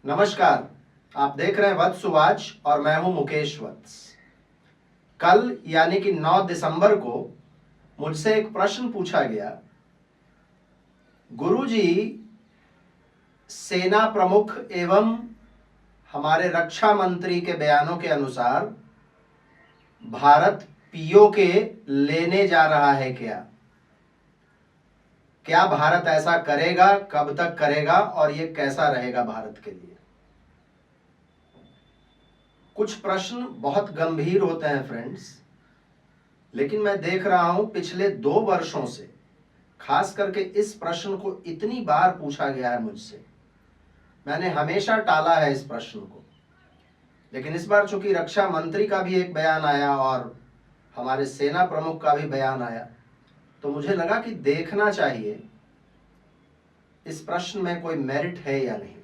नमस्कार। आप देख रहे हैं वत्स वाच और मैं हूं मुकेश वत्स। कल यानी कि 9 दिसंबर को मुझसे एक प्रश्न पूछा गया, गुरुजी, सेना प्रमुख एवं हमारे रक्षा मंत्री के बयानों के अनुसार भारत पीओके लेने जा रहा है क्या? क्या भारत ऐसा करेगा? कब तक करेगा और ये कैसा रहेगा भारत के लिए? कुछ प्रश्न बहुत गंभीर होते हैं फ्रेंड्स, लेकिन मैं देख रहा हूं पिछले 2 वर्षों से खास करके इस प्रश्न को इतनी बार पूछा गया है मुझसे। मैंने हमेशा टाला है इस प्रश्न को, लेकिन इस बार चूंकि रक्षा मंत्री का भी एक बयान आया और हमारे सेना प्रमुख का भी बयान आया, तो मुझे लगा कि देखना चाहिए इस प्रश्न में कोई मेरिट है या नहीं,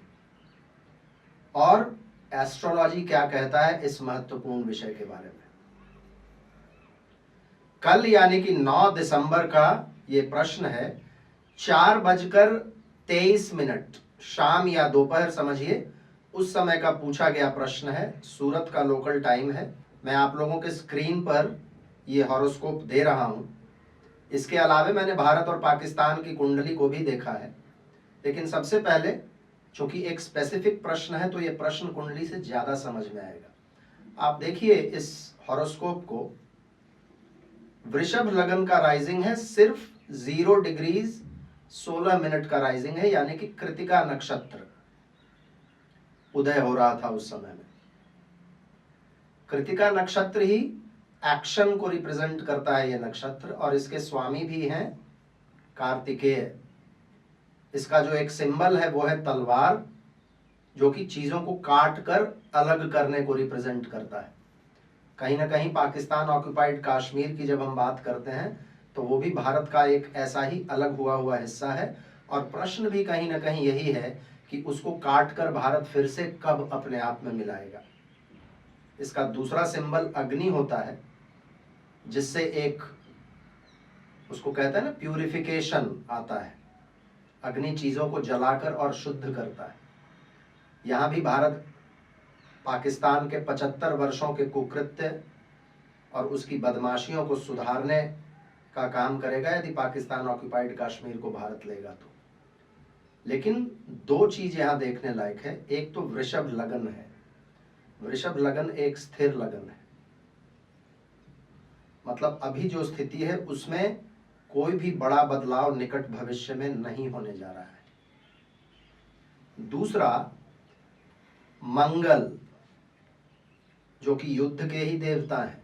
और एस्ट्रोलॉजी क्या कहता है इस महत्वपूर्ण विषय के बारे में। कल यानी कि 9 दिसंबर का ये प्रश्न है। 4:23 शाम या दोपहर समझिए, उस समय का पूछा गया प्रश्न है। सूरत का लोकल टाइम है। मैं आप लोगों के स्क्रीन पर ये हॉरोस्कोप दे रहा हूं। इसके अलावे मैंने भारत और पाकिस्तान की कुंडली को भी देखा है, लेकिन सबसे पहले चूंकि एक स्पेसिफिक प्रश्न है तो ये प्रश्न कुंडली से ज्यादा समझ में आएगा। आप देखिए इस हॉरोस्कोप को। वृषभ लगन का राइजिंग है, सिर्फ 0 डिग्रीज 16 मिनट का राइजिंग है, यानी कि कृतिका नक्षत्र उदय हो रहा था उस समय में। कृतिका नक्षत्र ही एक्शन को रिप्रेजेंट करता है ये नक्षत्र, और इसके स्वामी भी हैं कार्तिकेय। इसका जो एक सिंबल है वो है तलवार, जो कि चीजों को काट कर अलग करने को रिप्रेजेंट करता है। कहीं ना कहीं पाकिस्तान ऑक्युपाइड कश्मीर की जब हम बात करते हैं तो वो भी भारत का एक ऐसा ही अलग हुआ हिस्सा है, और प्रश्न भी कहीं ना कहीं यही है कि उसको काट कर भारत फिर से कब अपने आप में मिलाएगा। इसका दूसरा सिंबल अग्नि होता है, जिससे एक उसको कहते हैं ना प्यूरिफिकेशन आता है। अग्नि चीजों को जलाकर और शुद्ध करता है। यहां भी भारत पाकिस्तान के 75 वर्षों के कुकृत्य और उसकी बदमाशियों को सुधारने का काम करेगा यदि पाकिस्तान ऑक्युपाइड कश्मीर को भारत लेगा तो। लेकिन 2 चीज यहां देखने लायक है। एक तो वृषभ लगन है। वृषभ लगन एक स्थिर लगन है, मतलब अभी जो स्थिति है उसमें कोई भी बड़ा बदलाव निकट भविष्य में नहीं होने जा रहा है। दूसरा, मंगल जो कि युद्ध के ही देवता हैं,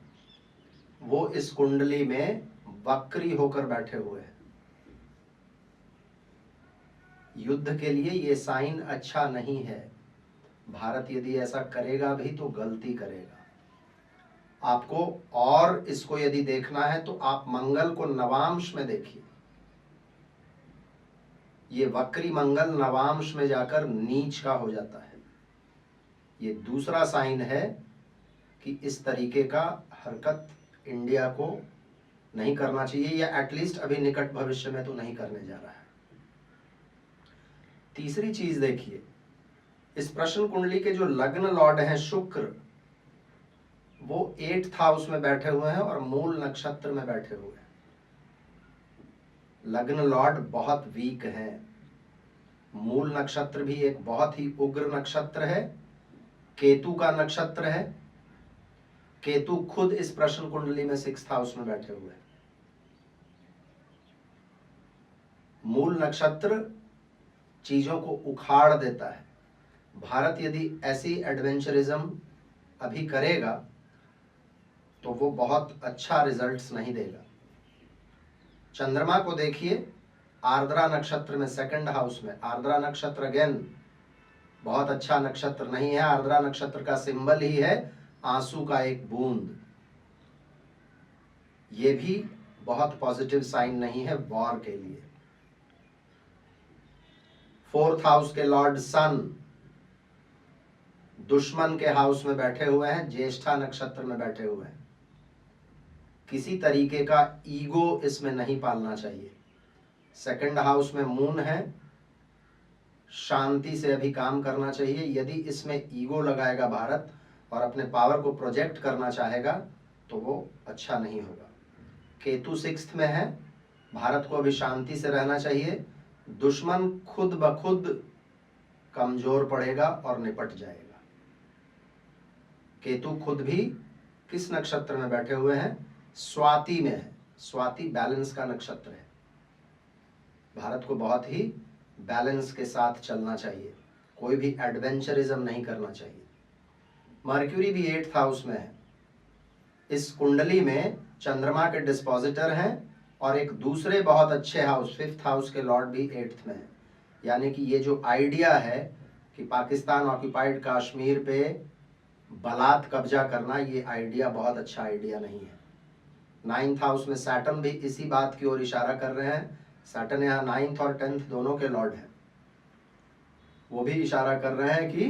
वो इस कुंडली में वक्री होकर बैठे हुए हैं। युद्ध के लिए ये साइन अच्छा नहीं है। भारत यदि ऐसा करेगा भी तो गलती करेगा। आपको और इसको यदि देखना है तो आप मंगल को नवांश में देखिए। ये वक्री मंगल नवांश में जाकर नीच का हो जाता है। ये दूसरा साइन है कि इस तरीके का हरकत इंडिया को नहीं करना चाहिए, या एटलीस्ट अभी निकट भविष्य में तो नहीं करने जा रहा है। तीसरी चीज देखिए, इस प्रश्न कुंडली के जो लग्न लॉर्ड हैं शुक्र, वो 8th हाउस में बैठे हुए हैं और मूल नक्षत्र में बैठे हुए हैं। लग्न लॉर्ड बहुत वीक हैं। मूल नक्षत्र भी एक बहुत ही उग्र नक्षत्र है, केतु का नक्षत्र है। केतु खुद इस प्रश्न कुंडली में 6th हाउस में बैठे हुए हैं। मूल नक्षत्र चीजों को उखाड़ देता है। भारत यदि ऐसी एडवेंचरिज्म अभी करेगा तो वो बहुत अच्छा रिजल्ट्स नहीं देगा। चंद्रमा को देखिए, आर्द्रा नक्षत्र में 2nd हाउस में। आर्द्रा नक्षत्र अगेन बहुत अच्छा नक्षत्र नहीं है। आर्द्रा नक्षत्र का सिंबल ही है आंसू का एक बूंद। ये भी बहुत पॉजिटिव साइन नहीं है वॉर के लिए। 4th हाउस के लॉर्ड सन दुश्मन के हाउस में बैठे हुए हैं, ज्येष्ठा नक्षत्र में बैठे हुए हैं। किसी तरीके का ईगो इसमें नहीं पालना चाहिए। 2nd हाउस में मून है, शांति से अभी काम करना चाहिए। यदि इसमें ईगो लगाएगा भारत और अपने पावर को प्रोजेक्ट करना चाहेगा तो वो अच्छा नहीं होगा। केतु 6th में है, भारत को अभी शांति से रहना चाहिए। दुश्मन खुद ब खुद कमजोर पड़ेगा और निपट जाएगा। केतु खुद भी किस नक्षत्र में बैठे हुए हैं? स्वाति में है। स्वाति बैलेंस का नक्षत्र है। भारत को बहुत ही बैलेंस के साथ चलना चाहिए, कोई भी एडवेंचरिज्म नहीं करना चाहिए। मर्क्यूरी भी 8th हाउस में है। इस कुंडली में चंद्रमा के डिस्पोजिटर हैं और एक दूसरे बहुत अच्छे हाउस 5th हाउस के लॉर्ड भी 8th में है। यानी कि ये जो आइडिया है कि पाकिस्तान ऑक्यूपाइड कश्मीर पे बलात् कब्जा करना, ये आइडिया बहुत अच्छा आइडिया नहीं है। 9th हाउस में सैटर्न भी इसी बात की ओर इशारा कर रहे हैं। सैटर्न यहाँ 9th और 10th दोनों के लॉर्ड हैं। वो भी इशारा कर रहे हैं कि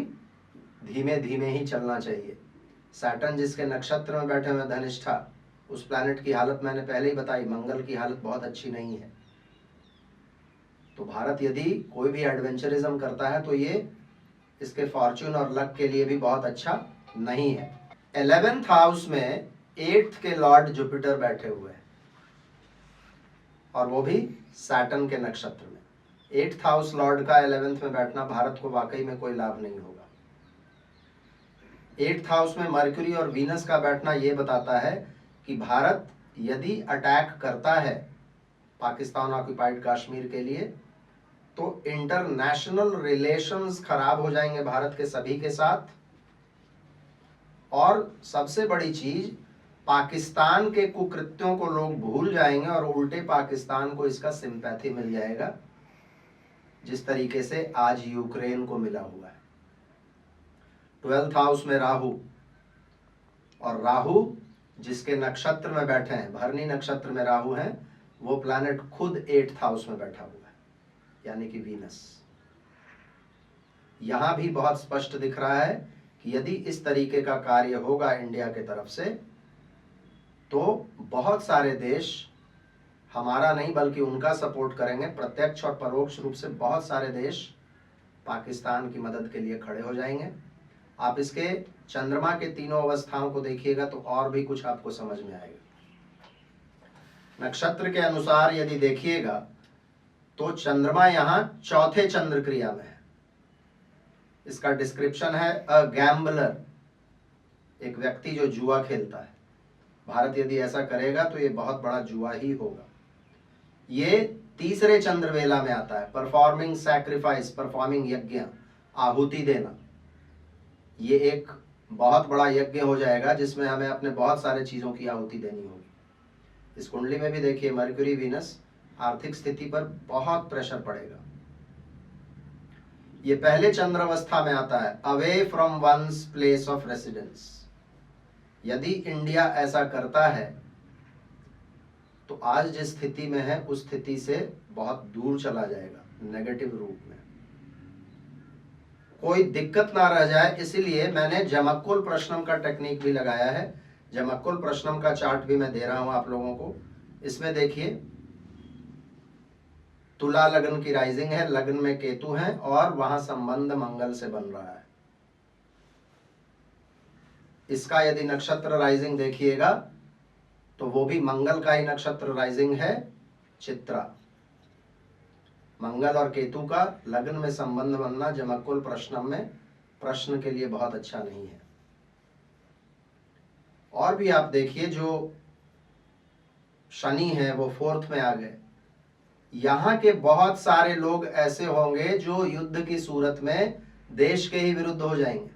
धीमे धीमे ही चलना चाहिए। सैटर्न जिसके नक्षत्र में बैठे हुए धनिष्ठा, उस प्लैनेट की हालत मैंने पहले ही बताई, मंगल की हालत बहुत अच्छी नहीं है। तो भारत यदि कोई भी एडवेंचरिज्म करता है तो ये इसके फॉर्च्यून और लक के लिए भी बहुत अच्छा नहीं है। 11th हाउस में 8th के लॉर्ड जुपिटर बैठे हुए हैं और वो भी सैटर्न के नक्षत्र में। 8th हाउस लॉर्ड का 11th में बैठना भारत को वाकई में कोई लाभ नहीं होगा। 8th हाउस में मर्क्यूरी और वीनस का बैठना ये बताता है कि भारत यदि अटैक करता है पाकिस्तान ऑक्यूपाइड कश्मीर के लिए तो इंटरनेशनल रिलेशंस खराब हो जाएंगे भारत के सभी के साथ। और सबसे बड़ी चीज, पाकिस्तान के कुकृत्यों को लोग भूल जाएंगे और उल्टे पाकिस्तान को इसका सिंपैथी मिल जाएगा, जिस तरीके से आज यूक्रेन को मिला हुआ है। 12th हाउस में राहु, और राहु जिसके नक्षत्र में बैठे हैं, भरनी नक्षत्र में राहु है, वो प्लैनेट खुद 8th हाउस में बैठा हुआ है, यानी कि वीनस। यहां भी बहुत स्पष्ट दिख रहा है कि यदि इस तरीके का कार्य होगा इंडिया के तरफ से तो बहुत सारे देश हमारा नहीं बल्कि उनका सपोर्ट करेंगे। प्रत्यक्ष और परोक्ष रूप से बहुत सारे देश पाकिस्तान की मदद के लिए खड़े हो जाएंगे। आप इसके चंद्रमा के तीनों अवस्थाओं को देखिएगा तो और भी कुछ आपको समझ में आएगा। नक्षत्र के अनुसार यदि देखिएगा तो चंद्रमा यहाँ चौथे चंद्र क्रिया में है। इसका डिस्क्रिप्शन है अ गैम्बलर, एक व्यक्ति जो जुआ खेलता है। भारत यदि ऐसा करेगा तो ये बहुत बड़ा जुआ ही होगा। ये तीसरे चंद्रवेला में आता है, परफॉर्मिंग सैक्रिफाइस, परफॉर्मिंग यज्ञ, आहुति देना। ये एक बहुत बड़ा यज्ञ हो जाएगा जिसमें हमें अपने बहुत सारे चीजों की आहुति देनी होगी। इस कुंडली में भी देखिए मर्क्यूरी वीनस, आर्थिक स्थिति पर बहुत प्रेशर पड़ेगा। ये पहले चंद्र अवस्था में आता है, away from ones place of residence. यदि इंडिया ऐसा करता है तो आज जिस स्थिति में है उस स्थिति से बहुत दूर चला जाएगा, नेगेटिव रूप में। कोई दिक्कत ना रह जाए, इसीलिए मैंने जमक्कुल प्रश्नम का टेक्निक भी लगाया है। जमक्कुल प्रश्नम का चार्ट भी मैं दे रहा हूं आप लोगों को। इसमें देखिए तुला लग्न की राइजिंग है, लग्न में केतु है और वहां संबंध मंगल से बन रहा है। इसका यदि नक्षत्र राइजिंग देखिएगा तो वो भी मंगल का ही नक्षत्र राइजिंग है, चित्रा। मंगल और केतु का लग्न में संबंध बनना जमक्कुल प्रश्नम में प्रश्न के लिए बहुत अच्छा नहीं है। और भी आप देखिए जो शनि है वो 4th में आ गए। यहां के बहुत सारे लोग ऐसे होंगे जो युद्ध की सूरत में देश के ही विरुद्ध हो जाएंगे।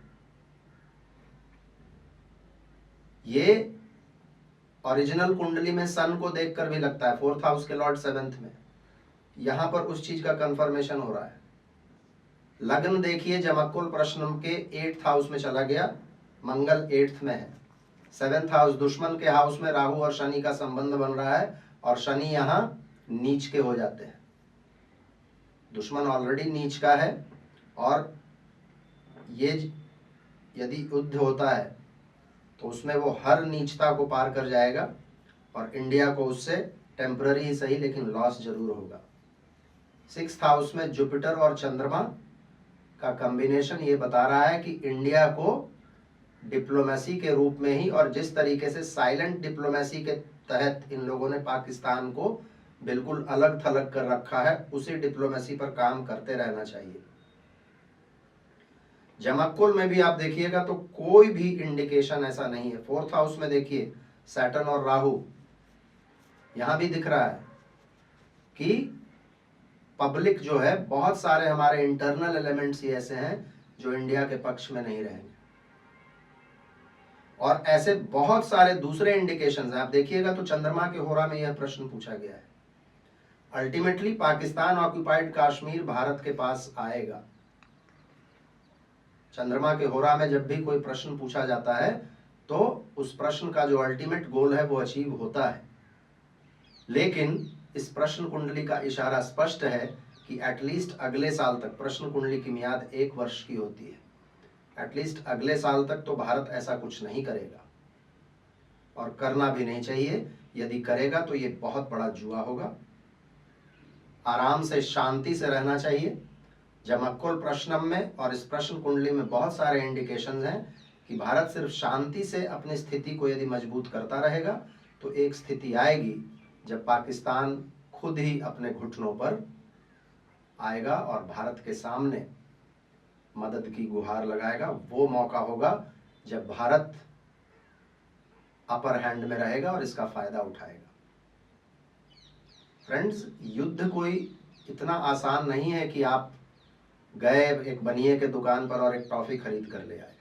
ये ओरिजिनल कुंडली में सन को देखकर भी लगता है, 4th हाउस के लॉर्ड 7th में। यहां पर उस चीज का कंफर्मेशन हो रहा है। लग्न देखिए जमक्कुल प्रश्नम के 8th हाउस में चला गया, मंगल 8th में है। 7th हाउस दुश्मन के हाउस में राहु और शनि का संबंध बन रहा है और शनि यहां नीच के हो जाते हैं। दुश्मन ऑलरेडी नीच का है और ये यदि युद्ध होता है तो उसमें वो हर नीचता को पार कर जाएगा और इंडिया को उससे टेम्पररी ही सही लेकिन लॉस जरूर होगा। 6th हाउस में जुपिटर और चंद्रमा का कॉम्बिनेशन ये बता रहा है कि इंडिया को डिप्लोमेसी के रूप में ही, और जिस तरीके से साइलेंट डिप्लोमेसी के तहत इन लोगों ने पाकिस्तान को बिल्कुल अलग थलग कर रखा है, उसी डिप्लोमेसी पर काम करते रहना चाहिए। जमक्कुल में भी आप देखिएगा तो कोई भी इंडिकेशन ऐसा नहीं है। 4th हाउस में देखिए सैटर्न और राहु, यहां भी दिख रहा है कि पब्लिक जो है, बहुत सारे हमारे इंटरनल एलिमेंट्स ही ऐसे हैं जो इंडिया के पक्ष में नहीं रहेंगे, और ऐसे बहुत सारे दूसरे इंडिकेशंस हैं। आप देखिएगा तो चंद्रमा के होरा में यह प्रश्न पूछा गया है, अल्टीमेटली पाकिस्तान ऑक्युपाइड कश्मीर भारत के पास आएगा। चंद्रमा के होरा में जब भी कोई प्रश्न पूछा जाता है तो उस प्रश्न का जो अल्टीमेट गोल है वो अचीव होता है, लेकिन इस प्रश्न कुंडली का इशारा स्पष्ट है कि एटलीस्ट अगले साल तक, प्रश्न कुंडली की मियाद 1 वर्ष की होती है, एटलीस्ट अगले साल तक तो भारत ऐसा कुछ नहीं करेगा, और करना भी नहीं चाहिए। यदि करेगा तो ये बहुत बड़ा जुआ होगा। आराम से शांति से रहना चाहिए। जमक्कुल प्रश्नम में और इस प्रश्न कुंडली में बहुत सारे इंडिकेशंस हैं कि भारत सिर्फ शांति से अपनी स्थिति को यदि मजबूत करता रहेगा तो एक स्थिति आएगी जब पाकिस्तान खुद ही अपने घुटनों पर आएगा और भारत के सामने मदद की गुहार लगाएगा। वो मौका होगा जब भारत अपर हैंड में रहेगा और इसका फायदा उठाएगा। फ्रेंड्स, युद्ध कोई इतना आसान नहीं है कि आप गए एक बनिए के दुकान पर और एक टॉफी खरीद कर ले आए।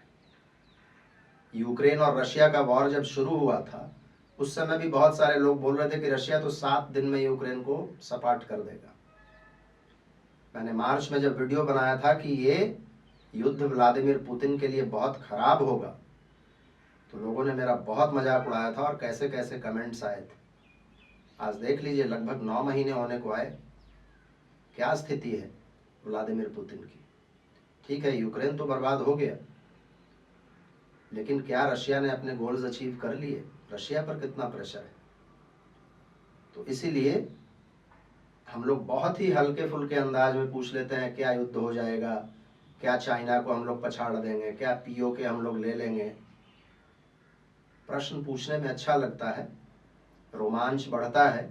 यूक्रेन और रशिया का वॉर जब शुरू हुआ था उस समय भी बहुत सारे लोग बोल रहे थे कि रशिया तो 7 दिन में यूक्रेन को सपाट कर देगा। मैंने मार्च में जब वीडियो बनाया था कि ये युद्ध व्लादिमीर पुतिन के लिए बहुत खराब होगा, तो लोगों ने मेरा बहुत मजाक उड़ाया था और कैसे कैसे कमेंट्स आए थे। आज देख लीजिए, लगभग 9 महीने होने को आए, क्या स्थिति है व्लादिमीर पुतिन की। ठीक है, यूक्रेन तो बर्बाद हो गया, लेकिन क्या रशिया ने अपने गोल्स अचीव कर लिए? रशिया पर कितना प्रेशर है। तो इसीलिए हम लोग बहुत ही हल्के फुल्के अंदाज में पूछ लेते हैं, क्या युद्ध हो जाएगा, क्या चाइना को हम लोग पछाड़ देंगे, क्या पीओके हम लोग ले लेंगे। प्रश्न पूछने में अच्छा लगता है, रोमांच बढ़ता है,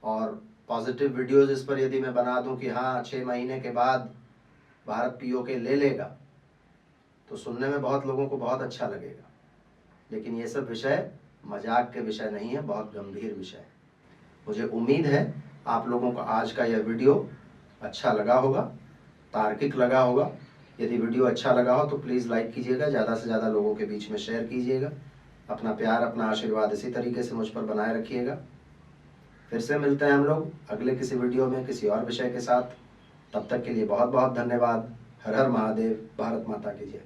और पॉजिटिव वीडियोस इस पर यदि मैं बना दूं कि हाँ 6 महीने के बाद भारत पीओके ले लेगा, तो सुनने में बहुत लोगों को बहुत अच्छा लगेगा। लेकिन ये सब विषय मजाक के विषय नहीं है, बहुत गंभीर विषय है। मुझे उम्मीद है आप लोगों को आज का यह वीडियो अच्छा लगा होगा, तार्किक लगा होगा। यदि वीडियो अच्छा लगा हो तो प्लीज़ लाइक कीजिएगा, ज़्यादा से ज़्यादा लोगों के बीच में शेयर कीजिएगा। अपना प्यार, अपना आशीर्वाद इसी तरीके से मुझ पर बनाए रखिएगा। फिर से मिलते हैं हम लोग अगले किसी वीडियो में किसी और विषय के साथ। तब तक के लिए बहुत बहुत धन्यवाद। हर हर महादेव। भारत माता की जय।